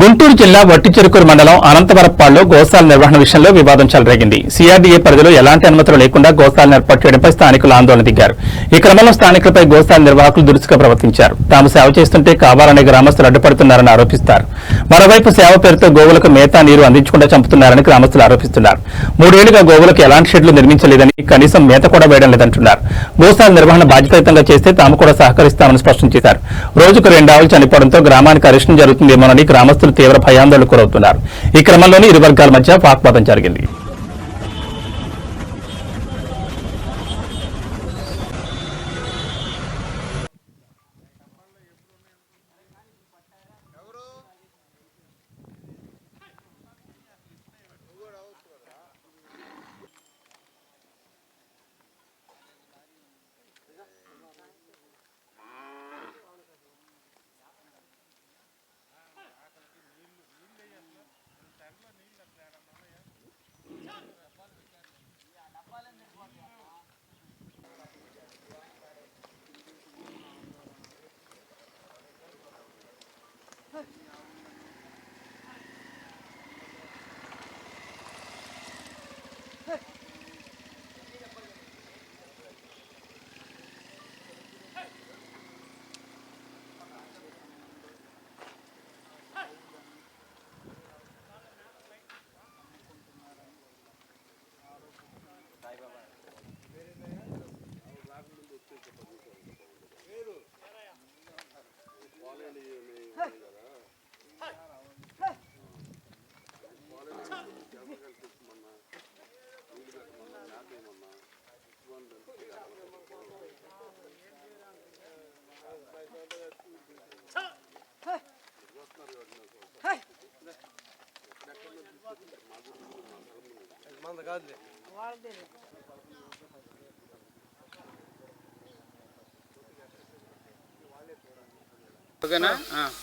గుంటూరు జిల్లా వట్టిచెరుకూరు మండలం అనంతవరప్పాడులో గోశాల నిర్వహణ విషయంలో వివాదం చెలరేగింది. సిఆర్డీఏ పరిధిలో ఎలాంటి అనుమతులు లేకుండా గోశాలను ఏర్పాటు చేయడంపై స్థానికులు ఆందోళన దిగారు. ఈ క్రమంలో స్థానికులపై గోశాల నిర్వాహకులు దురుసుగా ప్రవర్తించారు. తాము సేవ చేస్తుంటే కావాలనే గ్రామస్తులు అడ్డుపడుతున్నారని ఆరోపిస్తారు. మరోవైపు సేవ పేరుతో గోవులకు మేత నీరు అందించకుండా చంపుతున్నారని గ్రామస్తులు ఆరోపిస్తున్నారు. 3 ఏళ్లుగా గోవులకు ఎలాంటి షెడ్లు నిర్మించలేదని, కనీసం మేత కూడా వేయడం లేదంటున్నారు. గోశాల నిర్వహణ బాధ్యతాయుతంగా చేస్తే తాము కూడా సహకరిస్తామని స్పష్టం చేశారు. రోజుకు 2 ఆవులు చనిపోవడంతో గ్రామానికి అరిష్టం జరుగుతుందేమోనని గ్రామస్తులు తీవ్ర భయాందోళనకు గురవుతున్నారు. ఈ క్రమంలోనే ఇరు వర్గాల మధ్య వాగ్వాదం జరిగింది.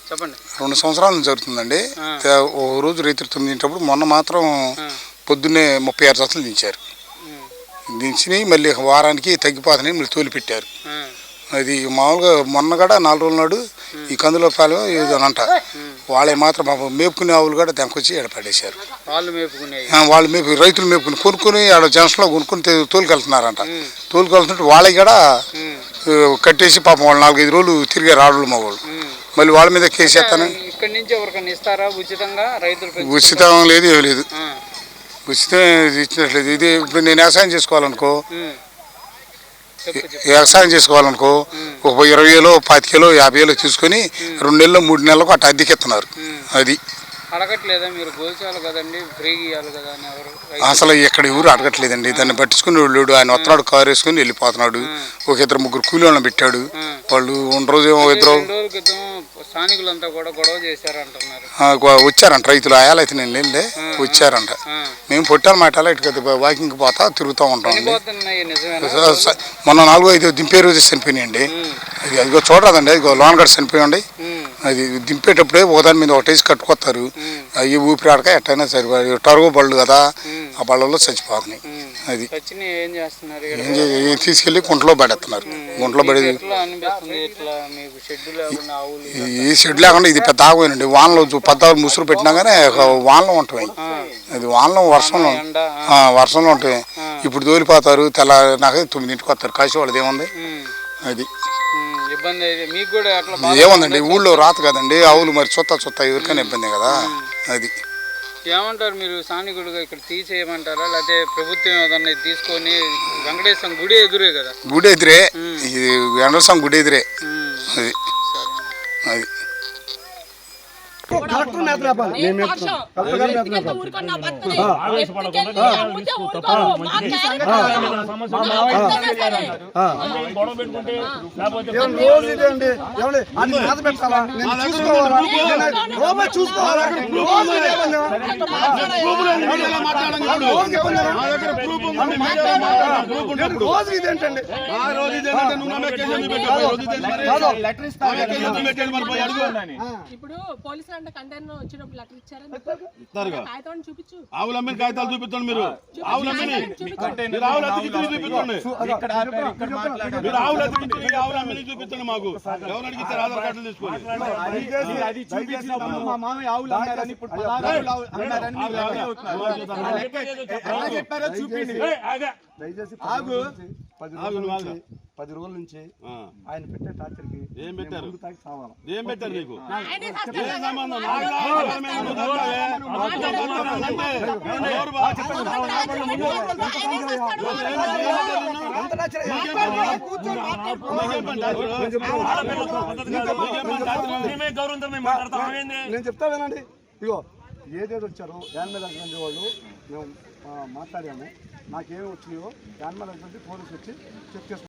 చెప్పండి. 2 సంవత్సరాల నుంచి జరుగుతుందండి. ఓ రోజు రైతులు 9 తింటప్పుడు మొన్న మాత్రం పొద్దున్నే 36 జతలు దించారు. దించి మళ్ళీ వారానికి తగ్గిపోతానని మళ్ళీ తోలిపెట్టారు. అది మామూలుగా మొన్న కూడా 4 రోజుల నాడు ఈ కందులో పాలెం ఏదోనంట వాళ్ళే మాత్రం మేపుకునే ఆవులు కూడా దానికొచ్చి ఏడపడేశారు. వాళ్ళు రైతులు మేపుకుని కొనుక్కుని ఆడ జంక్షన్లో కొనుక్కుని తోలుకెళ్తున్నారంట. తోలుకెళ్తుంటే వాళ్ళకి కూడా కట్టేసి పాపం వాళ్ళు 4-5 రోజులు తిరిగారు ఆడవాళ్ళు మా వాళ్ళు. మళ్ళీ వాళ్ళ మీద కేసు ఎత్తాను. ఉచితం లేదు, ఏమి లేదు. ఉచితం ఇచ్చినట్లేదు. ఇది ఇప్పుడు నేను వ్యవసాయం చేసుకోవాలనుకో ఒక 20,000, 25,000, 50,000 తీసుకొని 2 నెలలు 3 నెలలకు అట్లా అద్దెకెత్తున్నారు. అది అడగట్లేదా మీరు? గోశాల కదండి, ఫ్రీగా ఇవ్వాలి కదా అని ఎవరు? అసలు ఇక్కడ ఎవరు అడగట్లేదండి. దాన్ని పట్టించుకుని వెళ్ళాడు. ఆయన వస్తున్నాడు, కారు వేసుకుని వెళ్ళిపోతున్నాడు. ఒక 2-3 కూలి వాళ్ళని పెట్టాడు. వాళ్ళు 1 రోజు ఏమో 2 రోజుల క్రితం స్థానికులంతా కూడా గొడవ చేశారంటున్నారు. వచ్చారంట రైతులు. ఆయాలైతే నేను లేదే వచ్చారంట. మేము పొట్టాల మాటాల ఇటు వాకింగ్ పోతా తిరుగుతూ ఉంటాం. మొన్న 4-5 దింపే రోజు చనిపోయినాయండి. అదిగో చూడరాదండి, అదిగో లోన్ గడ చనిపోయండి. అది దింపేటప్పుడే ఒకదాని మీద ఒకటేసి కట్టుకొస్తారు. అవి ఊపిరాడక ఎట్టయినా సరిపోయి టర్గో బళ్ళు కదా, ఆ బళ్ళలో చచ్చిపోతున్నాయి. అది తీసుకెళ్ళి గుంటలో పడేస్తున్నారు. గుంటలో పడేది ఈ షెడ్ లేకుండా ఇది పెద్ద ఆగిపోయినండి. వానలో 14 ముసురు పెట్టినా కానీ వానలో ఉంటాయి. అది వానలో వర్షంలో ఉంటాయి. ఇప్పుడు తోలిపోతారు. నాకు 9ంటికి వస్తారు. కాశీ వాళ్ళది ఏముంది. అది ఏముందండి, ఊళ్ళో రాత కదండి. ఆవులు మరి చుత్తా ఎవరికైనా ఇబ్బంది కదా. అది ఏమంటారు మీరు? స్థానికుడుగా ఇక్కడ తీసేయమంటారా, లేకపోతే ప్రభుత్వం ఏదన్నా తీసుకొని? వెంకటేశ్వర గుడి ఎదురే కదా. గుడి ఎదురే, ఇది వెంకటేశ్వర గుడి ఎదురే. అది అది ఇప్పుడు పోలీసు పోలీసులు అంటే కంటైనర్ వచ్చినప్పుడు లెటర్ ఇచ్చారా ఇస్తారుగా. కాగితం చూపించు. ఆవులు అమ్మిన కాగితాలు చూపించండి మీరు. ఆవులు అమ్మిని మీరు ఆవులు అతికించి చూపించండి. మీరు ఆవులు అతికించి ఆవులు అమ్మిని చూపించండి మాకు. ఎవరు అడిగితే ఆధార్ కార్డులు తీసుకోండి. అది చూపించినప్పుడు మా మామయ్య ఆవులు అమ్మారని ఇప్పుడు 16 ఆవులు అమ్మారని చెప్పారో చూపిండి. దయచేసి ఆగు. 10 రోజుల నుంచి ఆయన పెట్టే టార్చర్ కి ఏం పెట్టారు? సావాలి. ఏం పెట్టారు నీకు? ఆయనే ఏం చేస్తాడు. సంబంధం? నాకు కావాలి, మేము ముందు వస్తావే. అంటే ఎవరు బాగా చెప్పండి. నేను చెప్తా వినండి. ఇగో ఏదేదో వచ్చారో యాన్మేల్ హస్బెండరీ వాళ్ళు మేము మాట్లాడాము. నాకేమి వచ్చినాయో యాన్మేల్ హస్బెండరీ పోలీసు వచ్చి చెక్ చేసుకుంటారు.